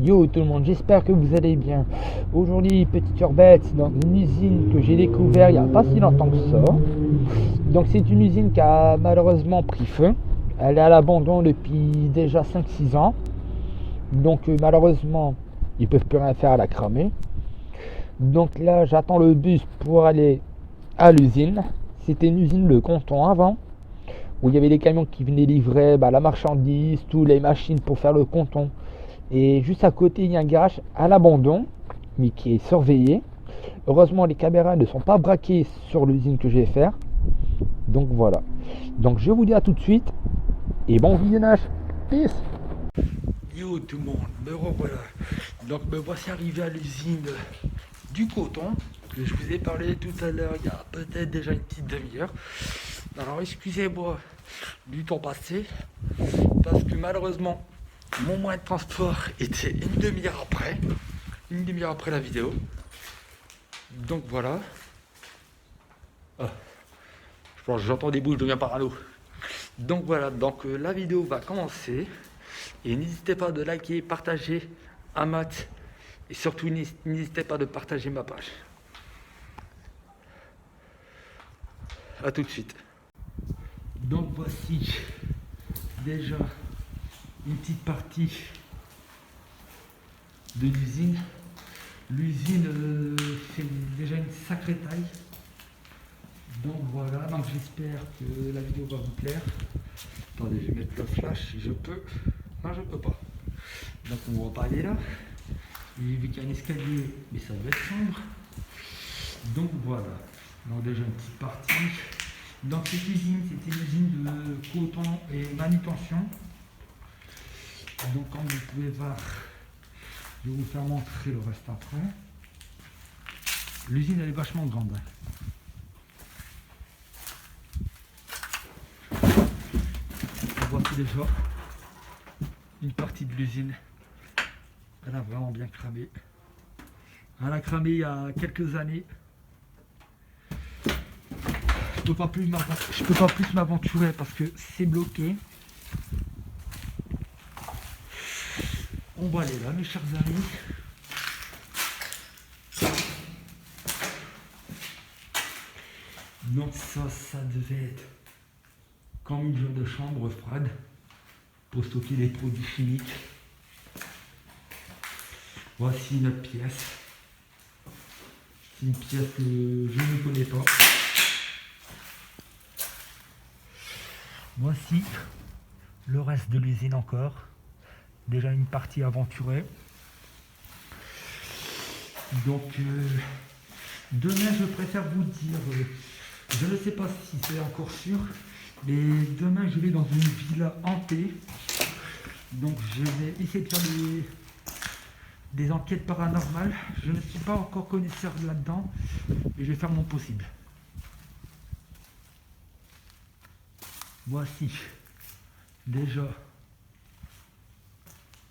Yo tout le monde, j'espère que vous allez bien. Aujourd'hui, petite urbette dans une usine que j'ai découvert il n'y a pas si longtemps que ça. Donc c'est une usine qui a malheureusement pris feu. Elle est à l'abandon depuis déjà 5-6 ans. Donc malheureusement, ils peuvent plus rien faire à la cramer. Donc là, j'attends le bus pour aller à l'usine. C'était une usine de Canton avant, où il y avait les camions qui venaient livrer la marchandise, toutes les machines pour faire le canton. Et juste à côté, il y a un garage à l'abandon, mais qui est surveillé. Heureusement, les caméras ne sont pas braquées sur l'usine que je vais faire. Donc voilà. Donc je vous dis à tout de suite et bon visionnage. Peace. Yo tout le monde, me revoilà. Donc me voici arrivé à l'usine du coton que je vous ai parlé tout à l'heure, il y a peut-être déjà une petite demi-heure. Alors excusez-moi du temps passé, parce que malheureusement mon moyen de transport était une demi-heure après la vidéo. Donc voilà. Ah, je pense que j'entends des bruits, je deviens parano. Donc voilà, la vidéo va commencer. Et n'hésitez pas de liker, partager un max. Et surtout n'hésitez pas de partager ma page. A tout de suite. Donc voici déjà une petite partie de l'usine. L'usine fait déjà une sacrée taille. Donc voilà, donc j'espère que la vidéo va vous plaire. Attendez, je vais mettre le flash si je peux. Non, je peux pas. Donc on va pas aller là. J'ai vu qu'il y a un escalier, mais ça doit être sombre. Donc voilà. Donc déjà une petite partie. Donc cette usine, c'était une usine de coton et manutention. Donc comme vous pouvez voir, je vais vous faire montrer le reste après. L'usine elle est vachement grande. Voici déjà une partie de l'usine. Elle a vraiment bien cramé. Elle a cramé il y a quelques années. Je peux pas plus m'aventurer parce que c'est bloqué. On va aller là, mes chers amis. Donc ça devait être comme une genre de chambre froide pour stocker les produits chimiques. Voici notre pièce. C'est une pièce que je ne connais pas. Voici le reste de l'usine encore. Déjà une partie aventurée. Donc demain je préfère vous dire, je ne sais pas si c'est encore sûr, mais demain je vais dans une villa hantée. Donc je vais essayer de faire des enquêtes paranormales. Je ne suis pas encore connaisseur là-dedans, mais je vais faire mon possible. Voici déjà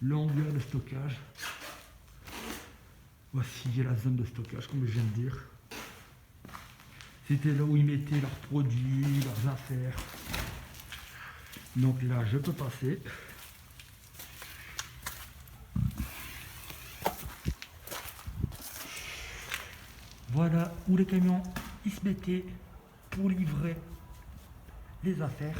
le hangar de stockage. Voici la zone de stockage, comme je viens de dire. C'était là où ils mettaient leurs produits, leurs affaires. Donc là, je peux passer. Voilà où les camions ils se mettaient pour livrer les affaires.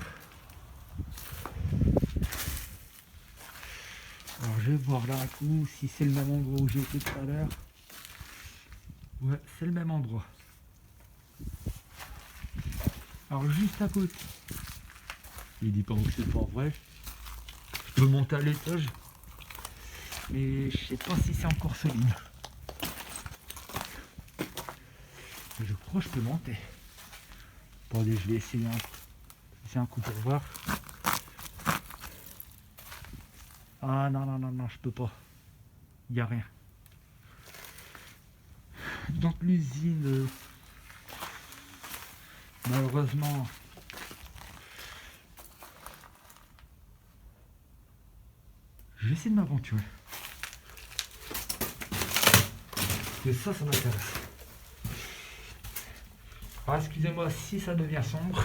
Alors je vais voir là un coup si c'est le même endroit où j'ai été tout à l'heure. Ouais, c'est le même endroit. Alors juste à côté. Il dit pas que c'est pas vrai. Je peux monter à l'étage. Mais je sais pas si c'est encore solide. Je crois que je peux monter. Attendez, je vais essayer un coup pour voir. Ah non, je peux pas. Il n'y a rien. Donc l'usine, malheureusement, je vais essayer de m'aventurer. Mais ça m'intéresse. Alors excusez-moi si ça devient sombre.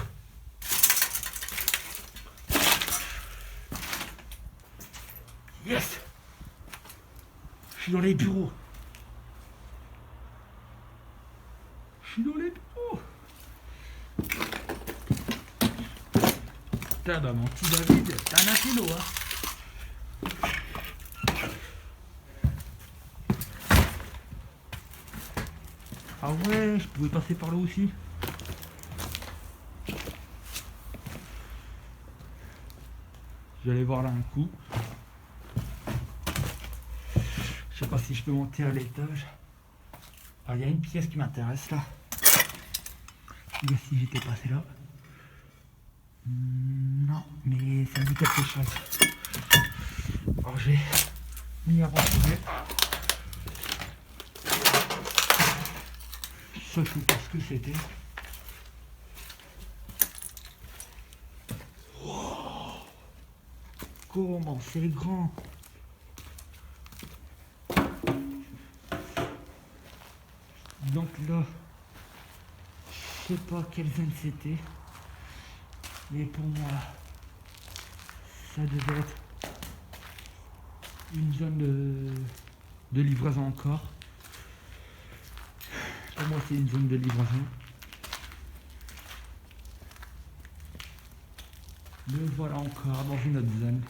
Yes! suis dans les bureaux. Je suis dans les bureaux. Putain, bah mon petit David, t'as un intello, hein. Ah ouais, je pouvais passer par là aussi. Je vais aller voir là un coup. Je sais pas si je peux monter à l'étage. Ah, il y a une pièce qui m'intéresse là. Je sais si j'étais passé là. Non, mais ça me dit quelque chose. Alors j'ai mis à retrouver. Je sais pas ce que c'était. Wow. Comment c'est grand. Donc là, je sais pas quelle zone c'était, mais pour moi, ça devait être une zone de livraison encore. Pour moi, c'est une zone de livraison. Me voilà encore dans une autre zone.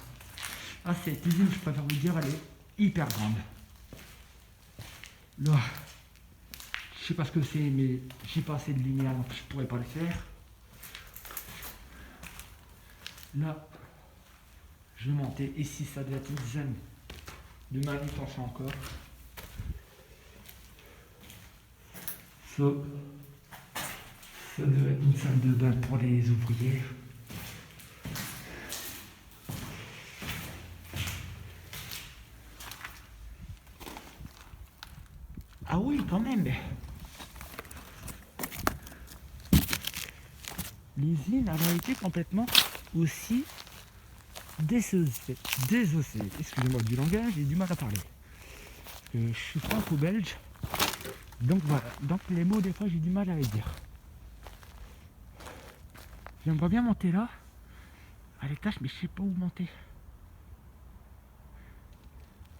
Ah, cette usine, je préfère vous dire, elle est hyper grande. Là, je sais pas ce que c'est, mais j'ai pas assez de lumière, donc je pourrais pas le faire. Là, je vais monter. Ici, ça doit être une zone de manutention encore. Ça doit être une salle de bain pour les ouvriers. Ah oui, quand même. L'usine, elle a été complètement aussi désossée. Excusez-moi du langage, j'ai du mal à parler. Parce que je suis franco-belge. Donc voilà, donc les mots des fois j'ai du mal à les dire. J'aimerais bien monter là, à l'étage, mais je sais pas où monter.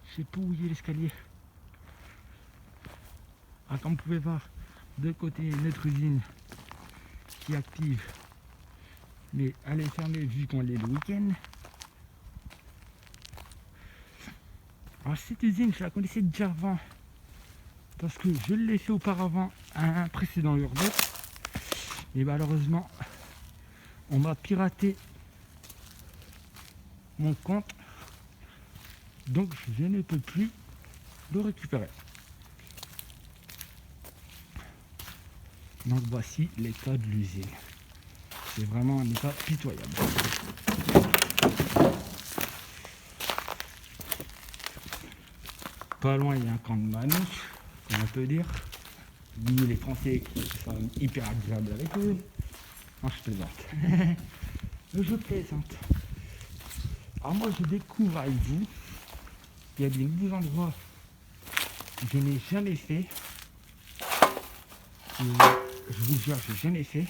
Je sais pas où il y a l'escalier. Ah, comme vous pouvez voir, de côté notre usine qui est active, mais elle est fermée vu qu'on est le week-end. Alors cette usine, je la connaissais déjà avant, parce que je l'ai fait auparavant à un précédent urbex. Et malheureusement, on m'a piraté mon compte, donc je ne peux plus le récupérer. Donc voici l'état de l'usine. C'est vraiment un état pitoyable. Pas loin, il y a un camp de manif, comme on peut dire. Nous, les Français, sont hyper agréables avec eux. Non, je plaisante. Je plaisante. Alors moi, je découvre avec vous. Il y a des nouveaux endroits que je n'ai jamais fait. Je vous jure, je n'ai jamais fait.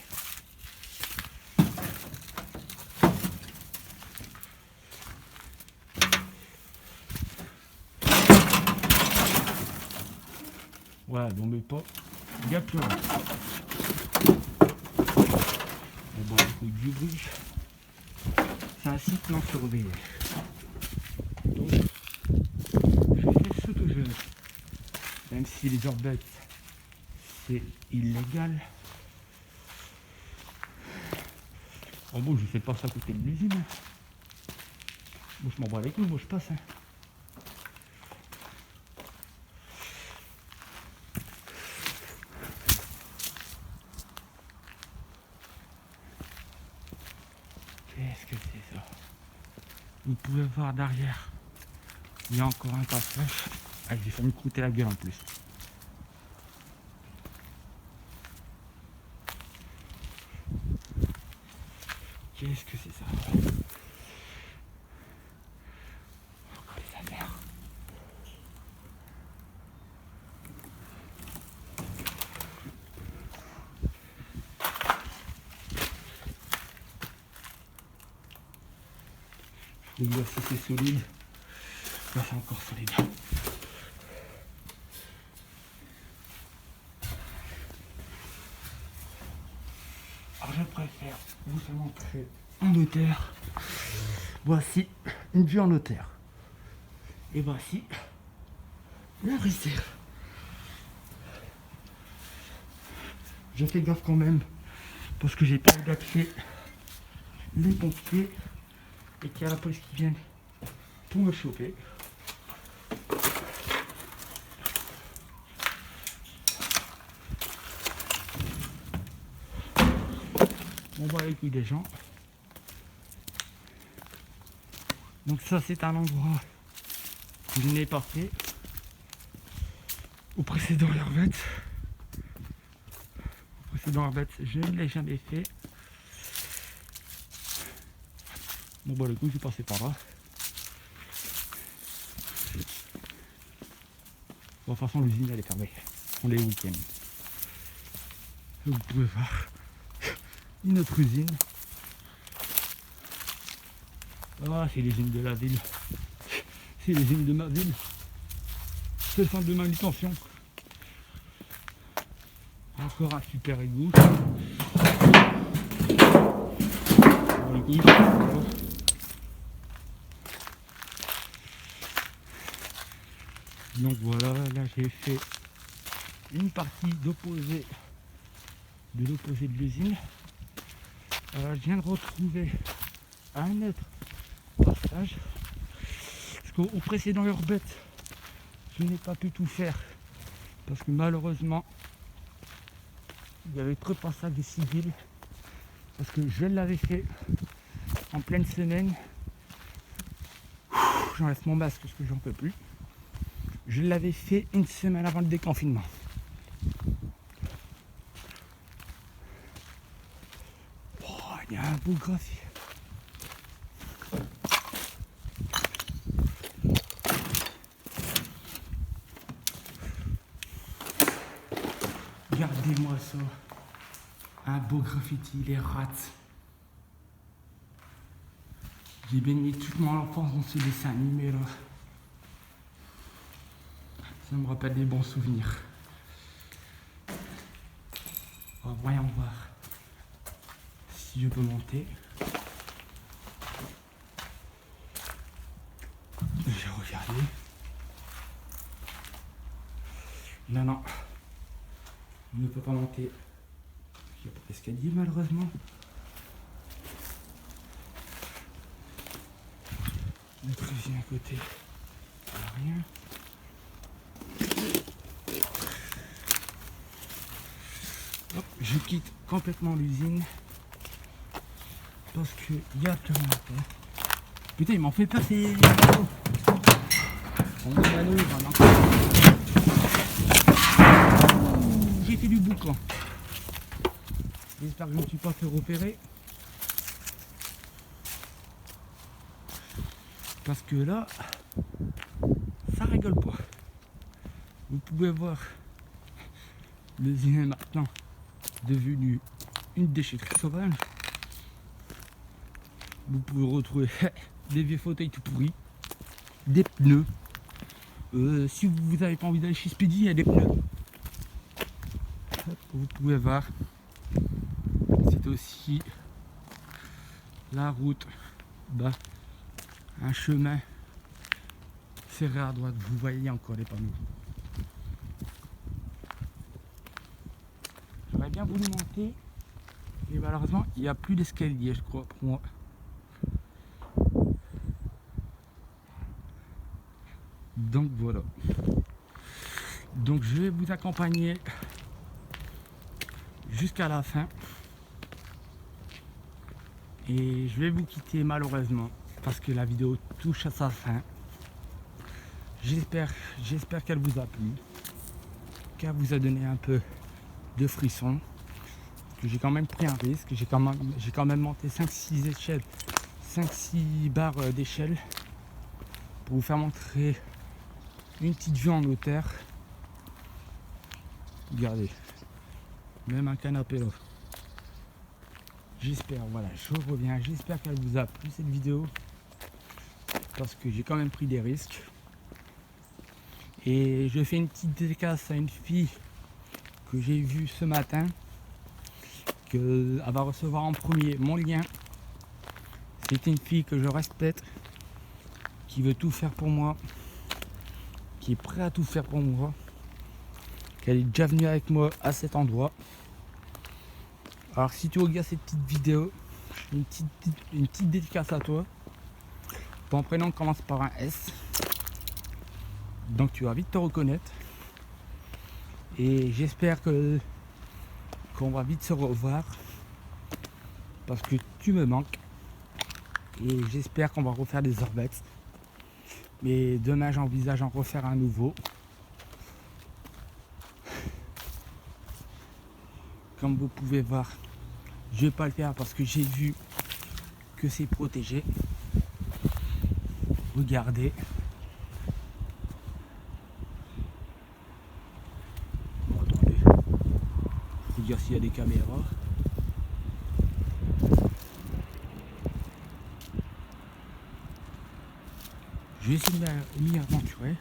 Voilà, donc mais pas. Il n'y a plus rien. On boit beaucoup du bruit. C'est un site non surveillé. Donc, je fais ce que je veux. Même si les urbex, c'est illégal. En bon, je fais pas ça à côté de l'usine. Moi, je m'en bats avec nous, moi je passe. Hein. Qu'est-ce que c'est ça? Vous pouvez voir derrière, il y a encore un passage. Ah, j'ai failli me croûter la gueule en plus. Qu'est-ce que c'est ça? Encore de la merde. Je vais voir si c'est solide. Là, c'est encore solide. vous faire montrer en hauteur. Voici une vue en hauteur. Et voici la réserve. Je fais gaffe quand même parce que j'ai pas envie d'appeler les pompiers et qu'il y a la police qui vienne pour me choper. On voit les couilles des gens. Donc ça c'est un endroit que je n'ai pas fait au précédent Hervet. Au précédent Hervet, je ne l'ai jamais fait. Bon bah le coup je suis passé par là. Bon, de toute façon l'usine elle est fermée. On est week-end. Vous pouvez voir une autre usine. Ah, c'est l'usine de la ville. C'est l'usine de ma ville. C'est le centre de manutention. Encore un super égout. Bon, écoute, donc voilà, là j'ai fait une partie d'opposé de l'opposé de l'usine. Je viens de retrouver un autre passage. Parce qu'au précédent Urbet, je n'ai pas pu tout faire. Parce que malheureusement, il y avait trop de passages des civils. Parce que je l'avais fait en pleine semaine. J'enlève mon masque parce que j'en peux plus. Je l'avais fait une semaine avant le déconfinement. Oh, il y a un beau graphique. Regardez-moi ça. Un beau graffiti, les rats. J'ai baigné toute mon enfance dans ce dessin animé là. Ça me rappelle des bons souvenirs. Oh, voyons voir si je peux monter. J'ai regardé. Non, non. On ne peut pas monter. Il n'y a pas d'escalier malheureusement. Notre usine à côté. Rien. Hop, je quitte complètement l'usine parce qu'il y a plein de temps. Putain, il m'en fait passer. On manœuvre encore. J'ai fait du boucan. J'espère que je ne me suis pas fait repérer. Parce que là, ça rigole pas. Vous pouvez voir, l'usine est maintenant devenue une déchetterie sauvage. Vous pouvez retrouver des vieux fauteuils tout pourris, des pneus. Si vous n'avez pas envie d'aller chez Speedy, il y a des pneus. Vous pouvez voir, c'est aussi la route, bah, un chemin serré à droite. Vous voyez encore les panneaux. J'aurais bien voulu monter, et malheureusement il n'y a plus d'escalier, je crois, pour moi. Donc voilà. Donc je vais vous accompagner jusqu'à la fin. Et je vais vous quitter malheureusement parce que la vidéo touche à sa fin. J'espère qu'elle vous a plu, qu'elle vous a donné un peu de frissons. Que j'ai quand même pris un risque, j'ai quand même monté 5-6 échelles, 5-6 barres d'échelle pour vous faire montrer une petite vue en hauteur. Regardez, même un canapé là. J'espère, voilà, je reviens, j'espère qu'elle vous a plu cette vidéo parce que j'ai quand même pris des risques. Et je fais une petite dédicace à une fille que j'ai vue ce matin qu'elle va recevoir en premier mon lien. C'est une fille que je respecte, qui veut tout faire pour moi, qui est prête à tout faire pour moi, qu'elle est déjà venue avec moi à cet endroit. Alors si tu regardes cette petite vidéo, une petite dédicace à toi. Ton prénom commence par un S, donc tu vas vite te reconnaître. Et j'espère qu'on va vite se revoir, parce que tu me manques. Et j'espère qu'on va refaire des Orbex. Mais demain j'envisage en refaire un nouveau. Comme vous pouvez voir, je vais pas le faire parce que j'ai vu que c'est protégé. Regardez. Bon, attendez. Regarde s'il y a des caméras. Je vais essayer de m'y aventurer.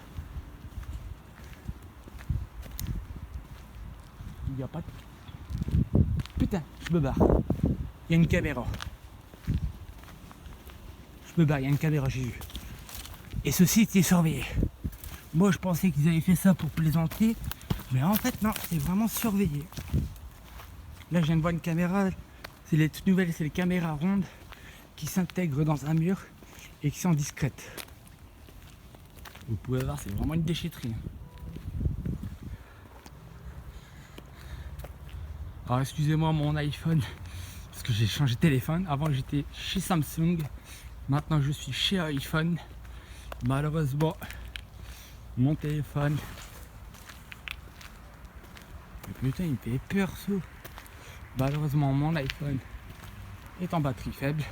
Il n'y a pas de... Putain, je me barre. Il y a une caméra. Je me barre, il y a une caméra, j'ai vu. Et ce site est surveillé. Moi je pensais qu'ils avaient fait ça pour plaisanter, mais en fait non, c'est vraiment surveillé. Là je viens de voir une caméra, c'est les toutes nouvelles, c'est les caméras rondes qui s'intègrent dans un mur et qui sont discrètes. Vous pouvez voir, c'est vraiment une déchetterie. Alors excusez-moi mon iPhone, parce que j'ai changé de téléphone. Avant j'étais chez Samsung, maintenant je suis chez iPhone. Malheureusement, mon téléphone... Mais putain, il me fait peur ça. Malheureusement, mon iPhone est en batterie faible.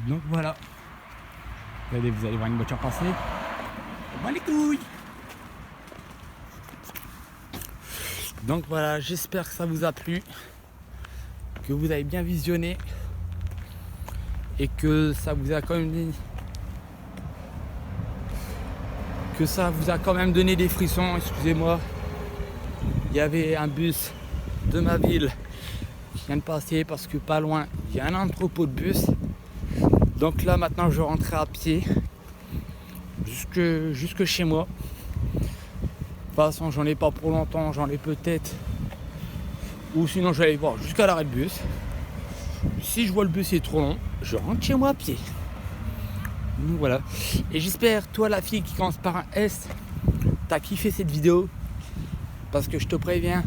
Donc voilà. Regardez, vous allez voir une voiture passer. Bon les couilles. Donc voilà, j'espère que ça vous a plu, que vous avez bien visionné et que ça vous a quand même donné des frissons. Excusez-moi, il y avait un bus de ma ville qui vient de passer parce que pas loin il y a un entrepôt de bus. Donc là maintenant je rentrais à pied jusque chez moi. De toute façon j'en ai pas pour longtemps, j'en ai peut-être, ou sinon je vais aller voir jusqu'à l'arrêt de bus. Si je vois le bus est trop long, je rentre chez moi à pied. Donc voilà. Et j'espère, toi la fille qui commence par un S, t'as kiffé cette vidéo, parce que je te préviens,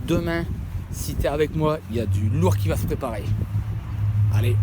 demain si t'es avec moi, il y a du lourd qui va se préparer. Allez.